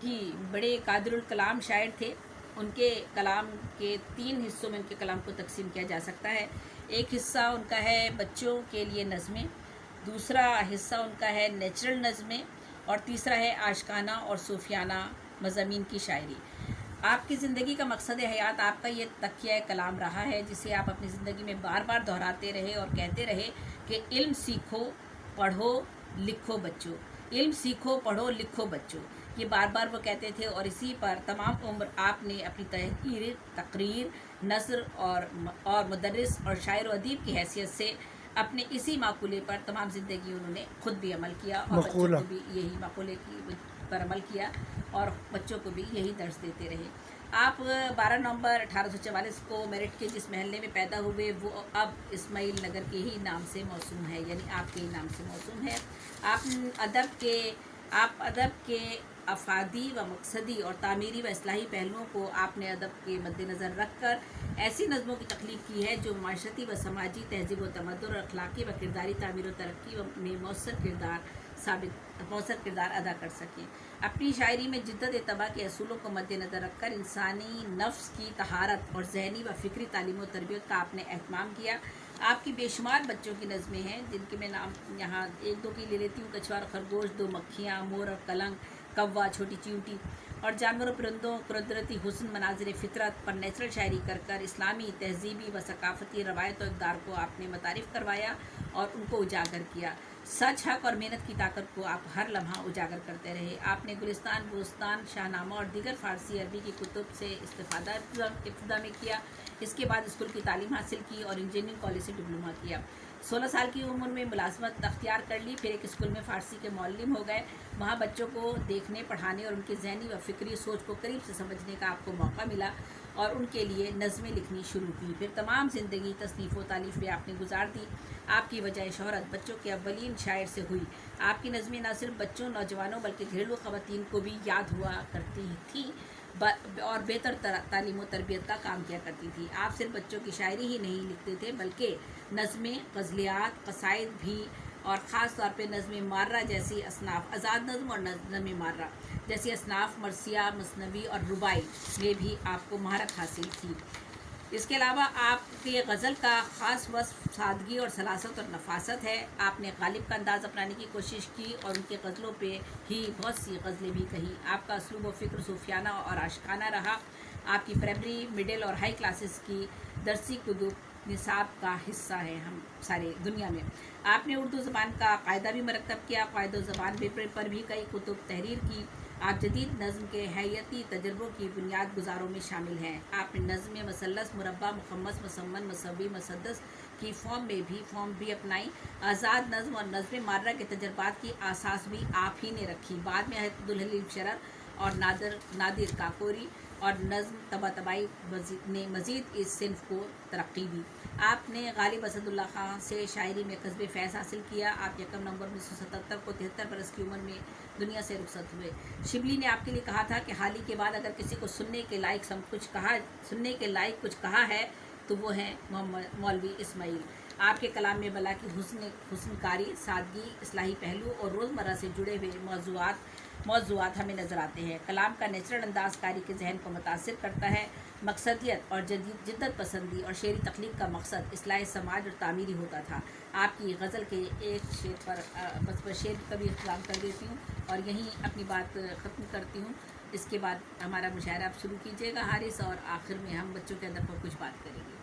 کی بڑے قادر الکلام شاعر تھے. ان کے کلام کے 3 حصوں میں ان کے کلام کو تقسیم کیا جا سکتا ہے. ایک حصہ ان کا ہے بچوں کے لیے نظمیں، دوسرا حصہ ان کا ہے نیچرل نظمیں، اور تیسرا ہے عاشقانہ اور صوفیانہ مضامین کی شاعری. آپ کی زندگی کا مقصد حیات آپ کا یہ تکیہ کلام رہا ہے، جسے آپ اپنی زندگی میں بار بار دہراتے رہے اور کہتے رہے کہ علم سیکھو، پڑھو، لکھو بچوں. علم سیکھو، پڑھو، لکھو بچوں، یہ بار بار وہ کہتے تھے، اور اسی پر تمام عمر آپ نے اپنی تقریر، نثر اور مدرس اور شاعر و ادیب کی حیثیت سے اپنے اسی مقولے پر تمام زندگی انہوں نے خود بھی عمل کیا اور بچوں کو بھی یہی مقولے پر عمل کیا اور بچوں کو بھی یہی درس دیتے رہے. آپ 12 نومبر 1844 کو میرٹھ کے جس محلے میں پیدا ہوئے وہ اب اسماعیل نگر کے ہی نام سے موسوم ہے، یعنی آپ کے ہی نام سے موسوم ہے. آپ ادب کے افادی و مقصدی اور تعمیری و اصلاحی پہلوؤں کو آپ نے ادب کے مد نظر رکھ کر ایسی نظموں کی تخلیق کی ہے جو معاشرتی و سماجی تہذیب و تمدن اور اخلاقی و کرداری تعمیر و ترقی میں مؤثر کردار ادا کر سکیں. اپنی شاعری میں جدت اتباع کے اصولوں کو مد نظر رکھ کر انسانی نفس کی طہارت اور ذہنی و فکری تعلیم و تربیت کا آپ نے اہتمام کیا. آپ کی بے شمار بچوں کی نظمیں ہیں، جن کے میں نام یہاں 1-2 کی لے لیتی ہوں. کچھوا اور خرگوش، 2 مکھیاں، مور اور کلنگ، کوا، چھوٹی چیونٹی، اور جانوروں پرندوں، قدرتی حسن، مناظر فطرت پر نیچرل شاعری کر کر اسلامی تہذیبی و ثقافتی روایت و اقدار کو آپ نے متعارف کروایا اور ان کو اجاگر کیا. سچ، حق اور محنت کی طاقت کو آپ ہر لمحہ اجاگر کرتے رہے. آپ نے گلستان، بوستان، شاہ نامہ اور دیگر فارسی عربی کی کتب سے استفادہ ابتدا میں کیا. اس کے بعد اسکول کی تعلیم حاصل کی اور انجینئرنگ کالج سے ڈپلومہ کیا. 16 سال کی عمر میں ملازمت اختیار کر لی. پھر ایک اسکول میں فارسی کے معلم ہو گئے. وہاں بچوں کو دیکھنے، پڑھانے اور ان کی ذہنی و فکری سوچ کو قریب سے سمجھنے کا آپ کو موقع ملا اور ان کے لیے نظمیں لکھنی شروع کی. پھر تمام زندگی تصنیف و تالیف میں آپ نے گزار دی. آپ کی وجہ شہرت بچوں کے اولین شاعر سے ہوئی. آپ کی نظمیں نہ صرف بچوں، نوجوانوں بلکہ گھریلو خواتین کو بھی یاد ہوا کرتی تھیں اور بہتر تعلیم و تربیت کا کام کیا کرتی تھی. آپ صرف بچوں کی شاعری ہی نہیں لکھتے تھے بلکہ نظمیں، غزلیات، قصائد بھی، اور خاص طور پہ نظم مارہ جیسی اصناف، آزاد نظم اور نظم مارہ جیسی اصناف، مرثیہ، مثنوی اور رباعی میں بھی آپ کو مہارت حاصل تھی. اس کے علاوہ آپ کے غزل کا خاص وصف سادگی اور سلاست اور نفاست ہے. آپ نے غالب کا انداز اپنانے کی کوشش کی اور ان کے غزلوں پہ ہی بہت سی غزلیں بھی کہیں. آپ کا اسلوب و فکر صوفیانہ اور عاشقانہ رہا. آپ کی پرائمری، مڈل اور ہائی کلاسز کی درسی کتب نصاب کا حصہ ہے ہم سارے دنیا میں. آپ نے اردو زبان کا قاعدہ بھی مرتب کیا. قاعدہ زبان پیپر پر بھی کئی کتب تحریر کی. آپ جدید نظم کے حیاتی تجربوں کی بنیاد گزاروں میں شامل ہیں. آپ نے نظم مثلث، مربع، مخمس، مسمن، مصوی، مسدس کی فارم بھی اپنائی. آزاد نظم اور نظم مارہ کے تجربات کی اساس بھی آپ ہی نے رکھی. بعد میں حضرت عبدالحلیم شرر اور نادر کاکوری اور نظم طباطبائی نے مزید اس صنف کو ترقی دی. آپ نے غالب اسد اللہ خان سے شاعری میں کسب فیض حاصل کیا. آپ 1 نومبر 1977 کو 73 برس کی عمر میں دنیا سے رخصت ہوئے. شبلی نے آپ کے لیے کہا تھا کہ حال ہی کے بعد اگر کسی کو سننے کے لائق کچھ کہا ہے تو وہ ہیں مولوی اسماعیل. آپ کے کلام میں بلا کی حسن کاری، سادگی، اصلاحی پہلو اور روزمرہ سے جڑے ہوئے موضوعات ہمیں نظر آتے ہیں. کلام کا نیچرل انداز قاری کے ذہن کو متاثر کرتا ہے. مقصدیت اور جدت پسندی اور شعری تخلیق کا مقصد اصلاح سماج اور تعمیری ہوتا تھا. آپ کی غزل کے ایک شعر پر بس شعر کا بھی اختتام کر دیتی ہوں اور یہیں اپنی بات ختم کرتی ہوں. اس کے بعد ہمارا مشاعرہ آپ شروع کیجیے گا حارث، اور آخر میں ہم بچوں کے ادب پر کچھ بات کریں گے.